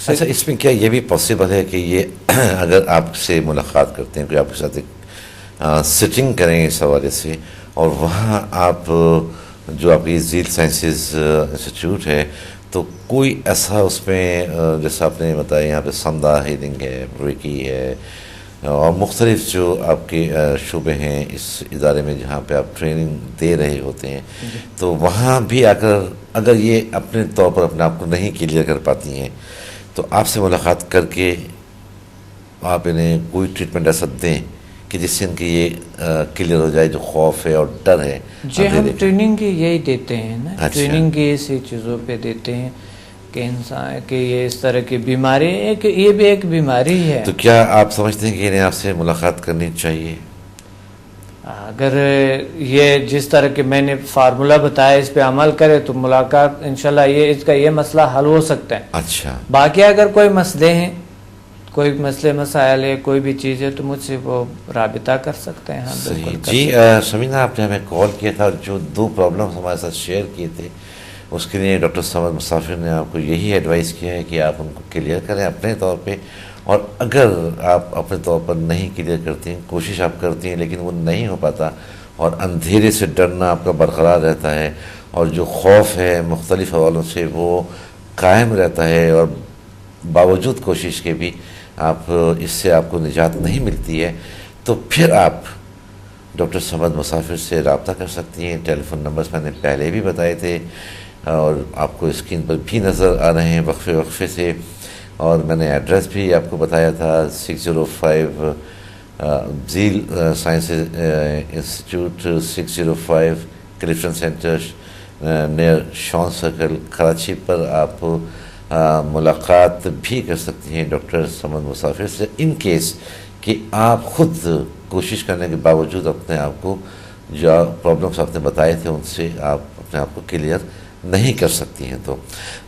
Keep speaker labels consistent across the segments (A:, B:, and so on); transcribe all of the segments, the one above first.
A: اچھا، اس میں کیا یہ بھی پاسبل ہے کہ یہ اگر آپ سے ملاقات کرتے ہیں، کوئی آپ کے ساتھ ایک سٹنگ کریں اس حوالے سے، اور وہاں آپ جو آپ کی ذیل سائنسز انسٹیٹیوٹ ہے، تو کوئی ایسا اس میں جیسا آپ نے بتایا یہاں پہ سمدہ ہیلنگ ہے، ریکی ہے، اور مختلف جو آپ کے شعبے ہیں اس ادارے میں جہاں پہ آپ ٹریننگ دے رہے ہوتے ہیں، تو وہاں بھی اگر یہ اپنے طور پر اپنے آپ کو نہیں کلیئر کر پاتی ہیں، تو آپ سے ملاقات کر کے آپ انہیں کوئی ٹریٹمنٹ ایسا دیں کہ جس سے ان کی یہ کلیئر ہو جائے جو خوف ہے اور ڈر ہے.
B: جی، ہم ٹریننگ کی یہی دیتے ہیں نا.
A: اچھا.
B: ٹریننگ کی اسی چیزوں پہ دیتے ہیں کہ انسان کہ یہ اس طرح کی بیماری ہے، کہ یہ بھی ایک بیماری ہے.
A: تو کیا آپ سمجھتے ہیں کہ انہیں آپ سے ملاقات کرنی چاہیے؟
B: اگر یہ جس طرح کہ میں نے فارمولہ بتایا اس پہ عمل کرے تو ملاقات انشاءاللہ اس کا یہ مسئلہ حل ہو سکتا ہے.
A: اچھا.
B: باقی اگر کوئی مسئلے ہیں، کوئی مسئلے مسائل ہے، کوئی بھی چیز ہے، تو مجھ سے وہ رابطہ کر سکتے ہیں. ہاں بالکل.
A: جی سمینہ، آپ نے ہمیں کال کیا تھا اور جو 2 پرابلمس ہمارے ساتھ شیئر کیے تھے، اس کے لیے ڈاکٹر صمد مسافر نے آپ کو یہی ایڈوائز کیا ہے کہ آپ ان کو کلیئر کریں اپنے طور پہ، اور اگر آپ اپنے طور پر نہیں کلیئر کرتی ہیں، کوشش آپ کرتی ہیں لیکن وہ نہیں ہو پاتا، اور اندھیرے سے ڈرنا آپ کا برقرار رہتا ہے، اور جو خوف ہے مختلف حوالوں سے وہ قائم رہتا ہے، اور باوجود کوشش کے بھی آپ اس سے آپ کو نجات نہیں ملتی ہے، تو پھر آپ ڈاکٹر صمد مسافر سے رابطہ کر سکتی ہیں. ٹیلی فون نمبرز میں نے پہلے بھی بتائے تھے اور آپ کو اسکرین پر بھی نظر آ رہے ہیں وقفے سے، اور میں نے ایڈریس بھی آپ کو بتایا تھا. 605 ذیل sciences institute, 605 Clifton centre near شان سرکل کراچی پر آپ ملاقات بھی کر سکتی ہیں ڈاکٹر صمد مسافر سے، ان کیس کہ آپ خود کوشش کرنے کے باوجود اپنے آپ کو جو پرابلمس آپ نے بتائے تھے ان سے آپ اپنے آپ کو کلیئر نہیں کر سکتی ہیں. تو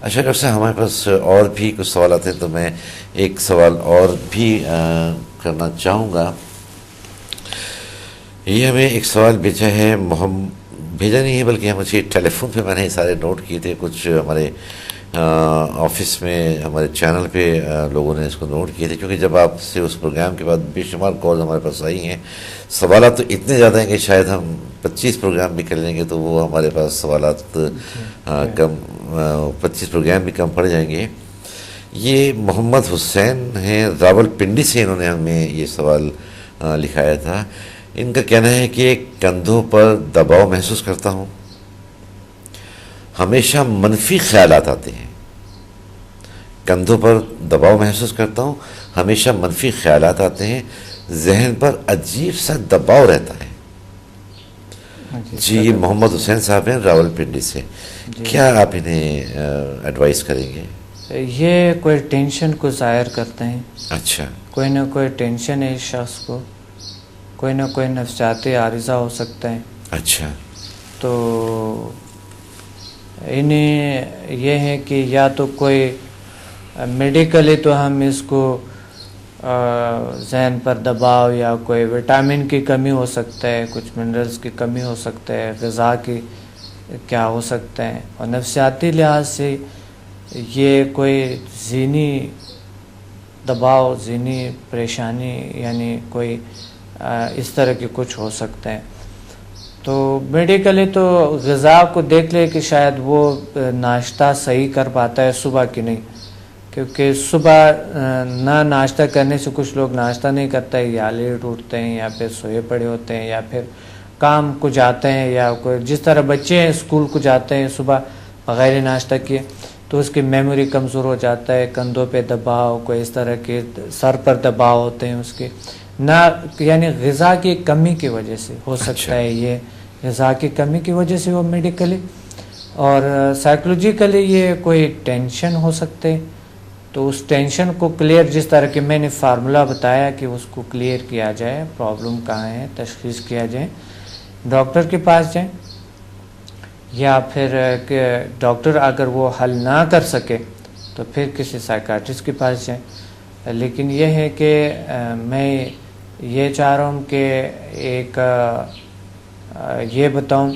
A: اچھا ڈاکٹر صاحب، ہمارے پاس اور بھی کچھ سوالات ہیں، تو میں ایک سوال اور بھی کرنا چاہوں گا. یہ ہمیں ایک سوال بھیجا ہے، بھیجا نہیں ہے بلکہ مجھے ٹیلی فون پہ میں نے سارے نوٹ کیے تھے، کچھ ہمارے آفس میں ہمارے چینل پہ لوگوں نے اس کو نوٹ کیے تھے، کیونکہ جب آپ سے اس پروگرام کے بعد بے شمار کال ہمارے پاس آئی ہیں. سوالات تو اتنے زیادہ ہیں کہ شاید ہم 25 پروگرام بھی کر لیں گے تو وہ ہمارے پاس سوالات کم 25 پروگرام بھی کم پڑ جائیں گے. یہ محمد حسین ہیں راول پنڈی سے، انہوں نے ہمیں یہ سوال لکھایا تھا. ان کا کہنا ہے کہ کندھوں پر دباؤ محسوس کرتا ہوں، ہمیشہ منفی خیالات آتے ہیں. کندھوں پر دباؤ محسوس کرتا ہوں، ہمیشہ منفی خیالات آتے ہیں، ذہن پر عجیب سا دباؤ رہتا ہے. جی، محمد حسین صاحب ہیں راول پنڈی سے. کیا آپ انہیں ایڈوائز کریں گے؟
B: یہ کوئی ٹینشن کو ظاہر کرتے ہیں.
A: اچھا.
B: کوئی نہ کوئی ٹینشن ہے اس شخص کو، کوئی نہ کوئی نفسیاتی عارضہ ہو سکتا ہے.
A: اچھا.
B: تو انہیں یہ ہے کہ یا تو کوئی میڈیکلی تو ہم اس کو ذہن پر دباؤ یا کوئی وٹامن کی کمی ہو سکتا ہے، کچھ منرلز کی کمی ہو سکتا ہے، غذا کی کیا ہو سکتا ہے، اور نفسیاتی لحاظ سے یہ کوئی ذہنی دباؤ، ذہنی پریشانی، یعنی کوئی اس طرح کی کچھ ہو سکتا ہے. تو میڈیکلی تو غذا کو دیکھ لے کہ شاید وہ ناشتہ صحیح کر پاتا ہے صبح کی نہیں، کیونکہ صبح نہ ناشتہ کرنے سے کچھ لوگ ناشتہ نہیں کرتے، یا لیٹ اٹھتے ہیں یا پھر سوئے پڑے ہوتے ہیں یا پھر کام کو جاتے ہیں، یا کوئی جس طرح بچے ہیں اسکول کو جاتے ہیں صبح بغیر ناشتہ کیے تو اس کی میموری کمزور ہو جاتا ہے. کندھوں پہ دباؤ، کوئی اس طرح کے سر پر دباؤ ہوتے ہیں اس کے، نہ یعنی غذا کی کمی کی وجہ سے ہو سکتا ہے. یہ غذا کی کمی کی وجہ سے وہ میڈیکلی، اور سائیکولوجیکلی یہ کوئی ٹینشن ہو سکتے. تو اس ٹینشن کو کلیئر، جس طرح کہ میں نے فارمولہ بتایا کہ اس کو کلیئر کیا جائے، پرابلم کہاں ہے تشخیص کیا جائے، ڈاکٹر کے پاس جائیں، یا پھر کہ ڈاکٹر اگر وہ حل نہ کر سکے تو پھر کسی سائیکاٹرسٹ کے پاس جائیں. لیکن یہ ہے کہ میں یہ چاہ رہا ہوں کہ ایک یہ بتاؤں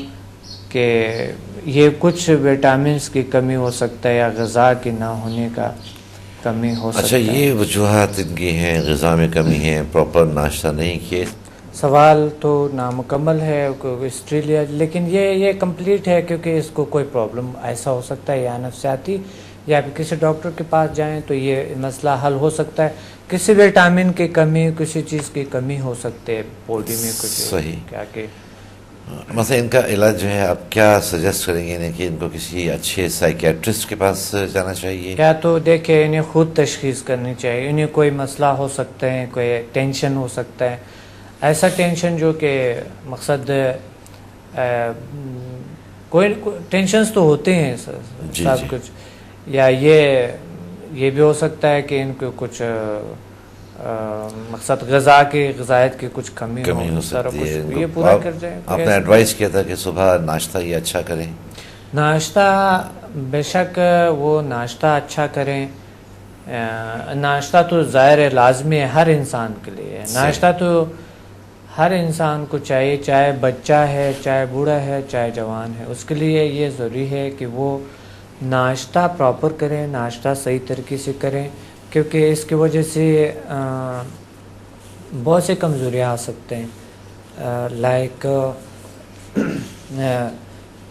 B: کہ یہ کچھ وٹامنس کی کمی ہو سکتا ہے یا غذا کے نہ ہونے کا کمی ہو سکتا
A: اچھا،
B: ہے.
A: یہ وجوہات ان کی ہیں، غذا میں کمی ہے، پراپر ناشتہ نہیں کیے.
B: سوال تو نامکمل ہے ہسٹری لیا، لیکن یہ کمپلیٹ ہے کیونکہ اس کو کوئی پرابلم ایسا ہو سکتا ہے یا نفسیاتی، یا پھر کسی ڈاکٹر کے پاس جائیں تو یہ مسئلہ حل ہو سکتا ہے. کسی وٹامن کی کمی، کسی چیز کی کمی ہو سکتی ہے باڈی میں کچھ.
A: صحیح.
B: کیا کہ
A: مثلا ان کا علاج جو ہے آپ کیا سجیسٹ کریں گے انہیں کہ ان کو کسی اچھے سائیکیٹرسٹ کے پاس جانا چاہیے؟
B: کیا تو دیکھیں انہیں خود تشخیص کرنی چاہیے. انہیں کوئی مسئلہ ہو سکتا ہے، کوئی ٹینشن ہو سکتا ہے، ایسا ٹینشن جو کہ مقصد کوئی ٹینشنز تو ہوتے ہیں سب کچھ، یا یہ بھی ہو سکتا ہے کہ ان کو کچھ مقصد غذائیت کی کچھ کمی
A: ہو سکتی ہے.
B: یہ پورا کر جائے.
A: آپ نے ایڈوائز کیا تھا کہ صبح ناشتہ یہ اچھا کریں.
B: ناشتہ بے شک وہ ناشتہ اچھا کریں. ناشتہ تو ظاہر ہے لازمی ہے ہر انسان کے لیے. ناشتہ تو ہر انسان کو چاہیے، چاہے بچہ ہے، چاہے بوڑھا ہے، چاہے جوان ہے. اس کے لیے یہ ضروری ہے کہ وہ ناشتہ پراپر کریں، ناشتہ صحیح طریقے سے کریں، کیونکہ اس کی وجہ سے بہت سے کمزوریاں آ سکتے ہیں. لائک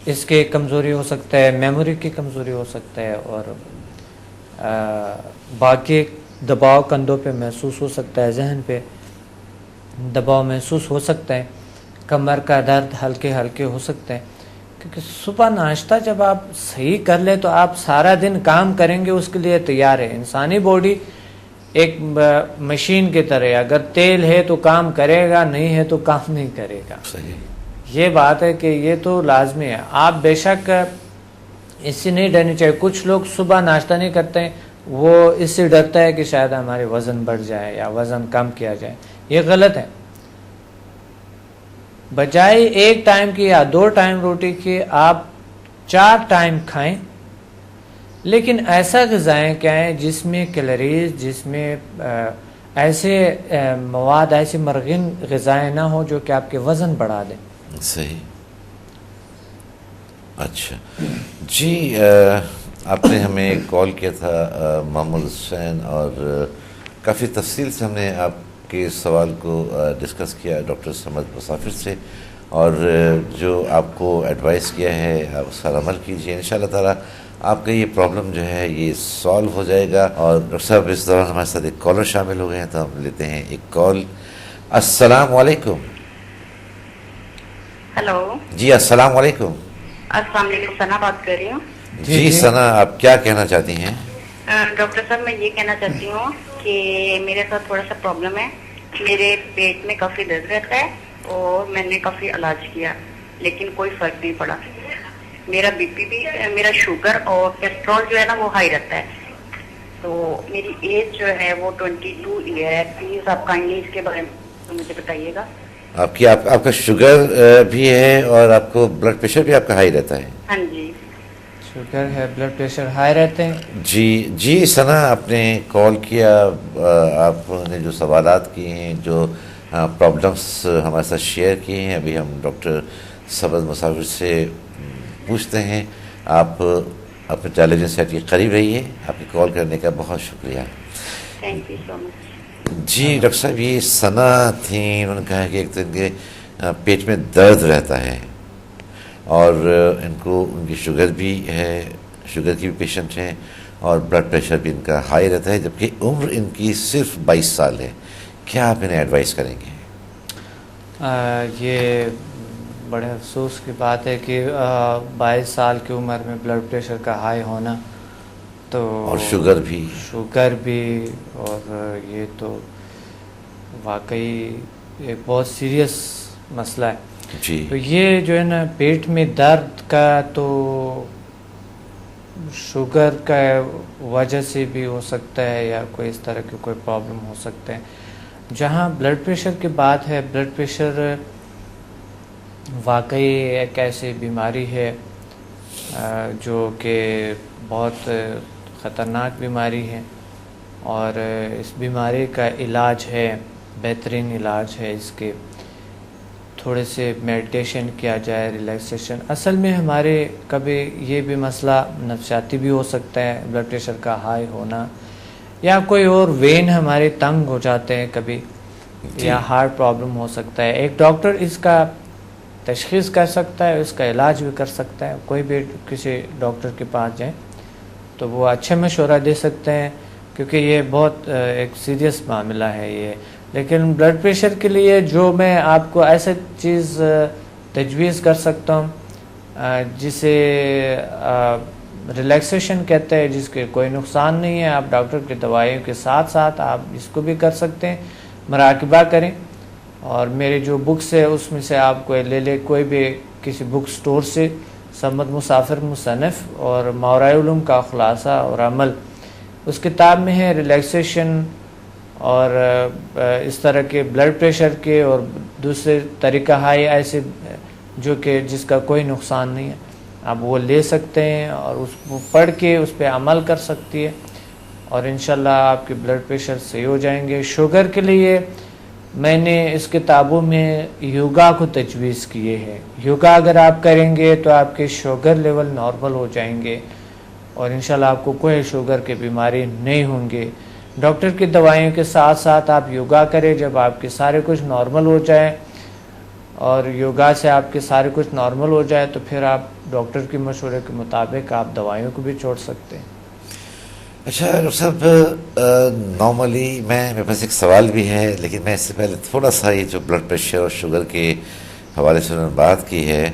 B: اس کے کمزوری ہو سکتا ہے، میموری کی کمزوری ہو سکتا ہے، اور باقی دباؤ کندھوں پہ محسوس ہو سکتا ہے، ذہن پہ دباؤ محسوس ہو سکتا ہے، کمر کا درد ہلکے ہلکے ہو سکتے ہیں. کیونکہ صبح ناشتہ جب آپ صحیح کر لیں تو آپ سارا دن کام کریں گے، اس کے لیے تیار ہے. انسانی باڈی ایک مشین کی طرح، اگر تیل ہے تو کام کرے گا، نہیں ہے تو کام نہیں کرے گا.
A: صحیح.
B: یہ بات ہے کہ یہ تو لازمی ہے. آپ بے شک اس سے نہیں ڈرنی چاہیے. کچھ لوگ صبح ناشتہ نہیں کرتے ہیں، وہ اس سے ڈرتا ہے کہ شاید ہمارے وزن بڑھ جائے یا وزن کم کیا جائے. یہ غلط ہے. بجائے ایک ٹائم کی یا 2 ٹائم روٹی کی آپ 4 ٹائم کھائیں، لیکن ایسا غذائیں کھائیں جس میں کیلوریز، جس میں ایسے مواد، ایسے مرغن غذائیں نہ ہوں جو کہ آپ کے وزن بڑھا دیں.
A: صحیح. اچھا جی، آپ نے ہمیں کال کیا تھا محمود حسین، اور کافی تفصیل سے ہم نے آپ کے سوال کو ڈسکس کیا ڈاکٹر صمد مسافر سے، اور جو آپ کو ایڈوائز کیا ہے آپ اس پر عمل کیجیے. انشاءاللہ تعالی آپ کا یہ پرابلم جو ہے یہ سالو ہو جائے گا. اور ڈاکٹر صاحب اس دوران ہمارے ساتھ ایک کالر شامل ہو گئے ہیں، تو ہم لیتے ہیں ایک کال. السلام علیکم.
C: ہیلو.
A: جی السلام علیکم.
C: السلام علیکم، ثنا بات کر رہی ہوں.
A: جی ثنا، آپ کیا کہنا چاہتی ہیں؟
C: ڈاکٹر صاحب میں یہ کہنا چاہتی ہوں کہ میرے ساتھ تھوڑا سا پرابلم ہے. میرے پیٹ میں کافی درد رہتا ہے اور میں نے کافی علاج کیا لیکن کوئی فرق نہیں پڑا. میرا بی پی بھی، میرا شوگر اور کولیسٹرول جو ہے نا وہ ہائی رہتا ہے. تو میری ایج جو ہے وہ 22 ایئر ہے. پلیز آپ کائنڈلی اس کے بارے میں مجھے بتائیے گا.
A: آپ کا شوگر بھی ہے اور آپ کو بلڈ پریشر بھی آپ کا ہائی رہتا ہے؟
C: ہاں جی.
B: شوگر ہے، بلڈ پریشر ہائی رہتے ہیں.
A: جی ثنا، آپ نے کال کیا، آپ نے جو سوالات کیے ہیں، جو پرابلمس ہمارے ساتھ شیئر کیے ہیں، ابھی ہم ڈاکٹر صمد مسافر سے پوچھتے ہیں. آپ اپنے ٹیلی ویژن سیٹ کے قریب رہیے. آپ کی کال کرنے کا بہت شکریہ.
C: Thank you so much.
A: جی ڈاکٹر صاحب، یہ ثنا تھیں، انہوں نے کہا کہ ایک تو ان کے پیٹ میں درد رہتا ہے، اور ان کی شوگر بھی ہے، شوگر کی بھی پیشنٹ ہیں، اور بلڈ پریشر بھی ان کا ہائی رہتا ہے، جبکہ عمر ان کی صرف 22 سال ہے. کیا آپ انہیں ایڈوائز کریں گے؟
B: یہ بڑے افسوس کی بات ہے کہ 22 سال کی عمر میں بلڈ پریشر کا ہائی ہونا، تو
A: اور شوگر بھی،
B: اور یہ تو واقعی ایک بہت سیریس مسئلہ ہے.
A: جی.
B: تو یہ جو ہے نا پیٹ میں درد کا تو شوگر کا وجہ سے بھی ہو سکتا ہے، یا کوئی اس طرح کی کوئی پرابلم ہو سکتے ہیں. جہاں بلڈ پریشر کی بات ہے، بلڈ پریشر واقعی ایک ایسی بیماری ہے جو کہ بہت خطرناک بیماری ہے، اور اس بیماری کا علاج ہے، بہترین علاج ہے اس کے تھوڑے سے میڈیٹیشن کیا جائے، ریلیکسیشن. اصل میں ہمارے کبھی یہ بھی مسئلہ نفسیاتی بھی ہو سکتا ہے، بلڈ پریشر کا ہائی ہونا یا کوئی اور وین ہمارے تنگ ہو جاتے ہیں کبھی، یا ہارٹ پرابلم ہو سکتا ہے، ایک ڈاکٹر اس کا تشخیص کر سکتا ہے، اس کا علاج بھی کر سکتا ہے. کوئی بھی کسی ڈاکٹر کے پاس جائیں تو وہ اچھے مشورہ دے سکتے ہیں، کیونکہ یہ بہت ایک سیریس معاملہ ہے یہ. لیکن بلڈ پریشر کے لیے جو میں آپ کو ایسا چیز تجویز کر سکتا ہوں جسے ریلیکسیشن کہتے ہیں، جس کے کوئی نقصان نہیں ہے، آپ ڈاکٹر کی دوائیوں کے ساتھ ساتھ آپ اس کو بھی کر سکتے ہیں. مراقبہ کریں، اور میرے جو بکس ہے اس میں سے آپ کو لے لے، کوئی بھی کسی بک سٹور سے، صمد مسافر مصنف اور ماورائے علوم کا خلاصہ اور عمل، اس کتاب میں ہے ریلیکسیشن اور اس طرح کے بلڈ پریشر کے اور دوسرے طریقہ ہائی ایسے جو کہ جس کا کوئی نقصان نہیں ہے، آپ وہ لے سکتے ہیں اور اس کو پڑھ کے اس پہ عمل کر سکتی ہے، اور انشاءاللہ آپ کے بلڈ پریشر صحیح ہو جائیں گے. شوگر کے لیے میں نے اس کتابوں میں یوگا کو تجویز کیے ہیں. یوگا اگر آپ کریں گے تو آپ کے شوگر لیول نارمل ہو جائیں گے، اور انشاءاللہ آپ کو کوئی شوگر کی بیماری نہیں ہوں گے. ڈاکٹر کی دوائیوں کے ساتھ ساتھ آپ یوگا کریں. جب آپ کے سارے کچھ نارمل ہو جائے اور یوگا سے آپ کے سارے کچھ نارمل ہو جائے تو پھر آپ ڈاکٹر کے مشورے کے مطابق آپ دوائیوں کو بھی چھوڑ سکتے ہیں.
A: اچھا ڈاکٹر صاحب، نارملی میرے پاس ایک سوال بھی ہے، لیکن میں اس سے پہلے تھوڑا سا یہ جو بلڈ پریشر اور شوگر کے حوالے سے انہوں نے بات کی ہے،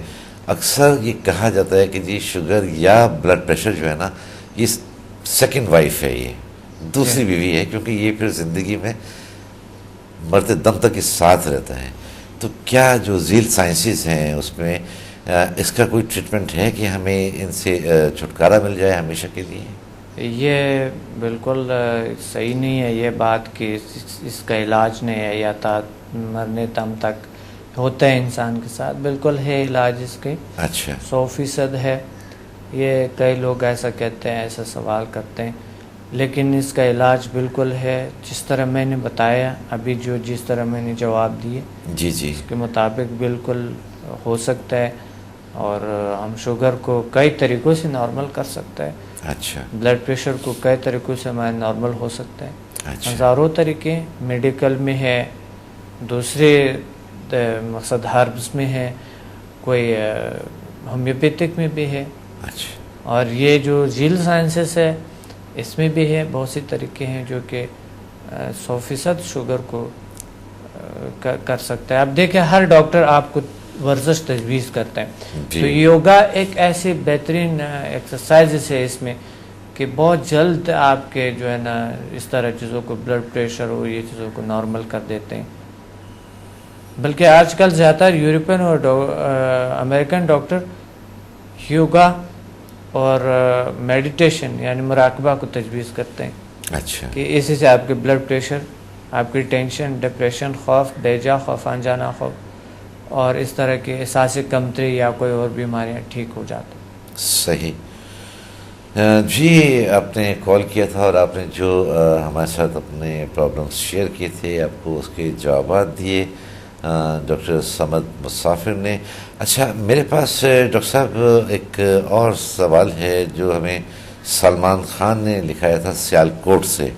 A: اکثر یہ کہا جاتا ہے کہ جی شوگر یا بلڈ پریشر جو ہے نا، یہ سیکنڈ وائف ہے، یہ دوسری بیوی ہے، کیونکہ یہ پھر زندگی میں مرتے دم تک اس ساتھ رہتا ہے. تو کیا جو ذیل سائنسز ہیں اس میں اس کا کوئی ٹریٹمنٹ ہے کہ ہمیں ان سے چھٹکارا مل جائے ہمیشہ کے لیے؟
B: یہ بالکل صحیح نہیں ہے یہ بات کہ اس کا علاج نہیں ہے یا مرنے دم تک ہوتا ہے انسان کے ساتھ. بالکل ہے علاج اس کے،
A: اچھا
B: 100% ہے. یہ کئی لوگ ایسا کہتے ہیں، ایسا سوال کرتے ہیں، لیکن اس کا علاج بالکل ہے. جس طرح میں نے بتایا ابھی، جس طرح میں نے جواب دیے
A: جی
B: اس کے مطابق بالکل ہو سکتا ہے، اور ہم شوگر کو کئی طریقوں سے نارمل کر سکتا ہے.
A: اچھا
B: بلڈ پریشر کو کئی طریقوں سے ہمارا نارمل ہو سکتا ہے.
A: اچھا
B: ہزاروں طریقے میڈیکل میں ہے، دوسرے مقصد ہربس میں ہے، کوئی ہومیوپیتھک میں بھی ہے،
A: اچھا
B: اور یہ جو ذیل سائنسز ہے اس میں بھی ہے. بہت سی طریقے ہیں جو کہ 100% شوگر کو کر سکتا ہے. اب دیکھیں ہر ڈاکٹر آپ کو ورزش تجویز کرتا ہے، تو یوگا ایک ایسی بہترین ایکسرسائز ہے اس میں کہ بہت جلد آپ کے جو ہے نا اس طرح چیزوں کو، بلڈ پریشر اور یہ چیزوں کو نارمل کر دیتے ہیں. بلکہ آج کل زیادہ تر یورپین اور امریکن ڈاکٹر یوگا اور میڈیٹیشن یعنی مراقبہ کو تجویز کرتے ہیں.
A: اچھا
B: کہ اسی سے آپ کے بلڈ پریشر، آپ کی ٹینشن، ڈپریشن، خوف، بیجا خوف، انجانا خوف اور اس طرح کے احساس کمتری یا کوئی اور بیماریاں ٹھیک ہو جاتی.
A: صحیح. جی آپ نے کال کیا تھا اور آپ نے جو ہمارے ساتھ اپنے پرابلمس شیئر کیے تھے، آپ کو اس کے جوابات دیے ڈاکٹر صمد مسافر نے. اچھا میرے پاس ڈاکٹر صاحب ایک اور سوال ہے جو ہمیں سلمان خان نے لکھایا تھا سیالکوٹ سے.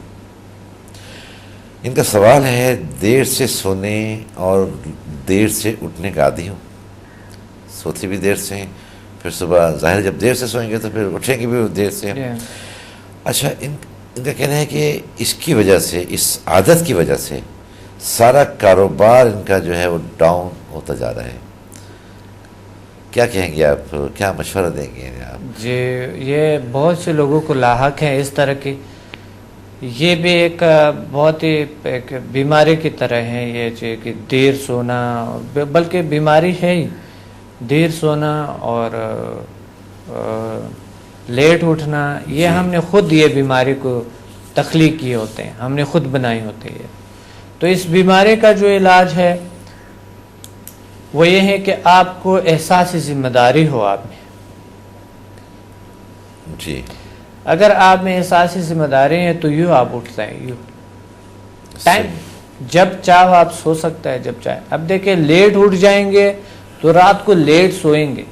A: ان کا سوال ہے، دیر سے سونے اور دیر سے اٹھنے کا عادی ہوں، سوتے بھی دیر سے ہیں، پھر صبح ظاہر جب دیر سے سوئیں گے تو پھر اٹھیں گے بھی دیر سے. اچھا ان کا کہنا ہے کہ اس کی وجہ سے، اس عادت کی وجہ سے سارا کاروبار ان کا جو ہے وہ ڈاؤن ہوتا جا رہا ہے. کیا کہیں گے آپ، کیا مشورہ دیں گے آپ؟
B: جی یہ بہت سے لوگوں کو لاحق ہیں اس طرح کی. یہ بھی ایک بہت ہی ایک بیماری کی طرح ہے یہ کہ دیر سونا، بلکہ بیماری ہے ہی دیر سونا اور لیٹ اٹھنا. یہ ہم نے خود یہ بیماری کو تخلیق کیے ہوتے ہیں، ہم نے خود بنائی ہوتی ہے. تو اس بیماری کا جو علاج ہے وہ یہ ہے کہ آپ کو احساس ذمہ داری ہو آپ میں.
A: جی
B: اگر آپ میں احساس ذمہ داری ہے تو یوں آپ اٹھتے ہیں، یوں ٹائم جب چاہو آپ سو سکتا ہے جب چاہے. اب دیکھیں لیٹ اٹھ جائیں گے تو رات کو لیٹ سوئیں گے.